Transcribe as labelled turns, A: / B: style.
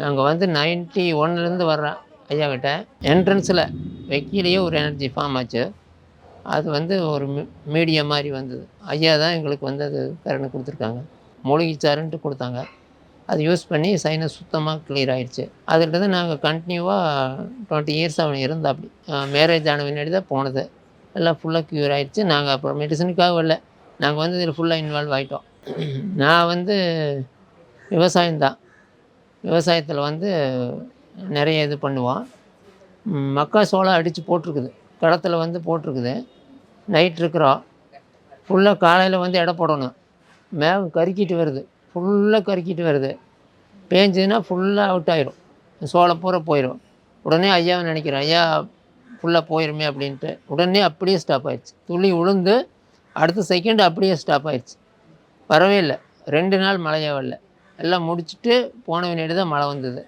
A: நாங்கள் வந்து 91லேருந்து வர்றேன் ஐயா கிட்ட. என்ட்ரன்ஸில் வைக்கிலேயே ஒரு எனர்ஜி ஃபார்ம் ஆச்சு. அது வந்து ஒரு மீடியம் மாதிரி வந்தது. ஐயா தான் எங்களுக்கு வந்து அது கருணை கொடுத்துருக்காங்க. மூலிகை சாறுன்ட்டு கொடுத்தாங்க. அது யூஸ் பண்ணி சைனஸ் சுத்தமாக கிளியர் ஆகிடுச்சு. அதுலேருந்து நாங்கள் கண்டினியூவாக 20 இயர்ஸ் அவன் இருந்தாப்படி. மேரேஜ் ஆன பின்னாடி தான் போனது. எல்லாம் ஃபுல்லாக க்யூர் ஆகிடுச்சு. நாங்கள் அப்புறம் மெடிசனுக்காக வரல. நாங்கள் வந்து இதில் ஃபுல்லாக இன்வால்வ் ஆகிட்டோம். நான் வந்து விவசாயம்தான். விவசாயத்தில் வந்து நிறைய இது பண்ணுவோம். மக்காச்சோளம் அடித்து போட்டிருக்குது. களத்தில் வந்து போட்டிருக்குது. நைட் இருக்கிறோம். ஃபுல்லாக காலையில் வந்து எடை போடணும். மேகம் கருக்கிட்டு வருது. ஃபுல்லாக கருக்கிட்டு வருது. பேஞ்சுதுன்னா ஃபுல்லாக அவுட் ஆயிரும். சோளம் பூரா போயிடும். உடனே ஐயாவை நினைக்கிறேன். ஐயா ஃபுல்லாக போயிருமே அப்படின்ட்டு. உடனே அப்படியே ஸ்டாப் ஆயிடுச்சு. துளி உளுந்து அடுத்த செகண்ட் அப்படியே ஸ்டாப் ஆயிடுச்சு. வரவே இல்லை. 2 நாள் மழையே வரல. எல்லாம் முடிச்சுட்டு போன பின்னாடி தான் மழை வந்தது.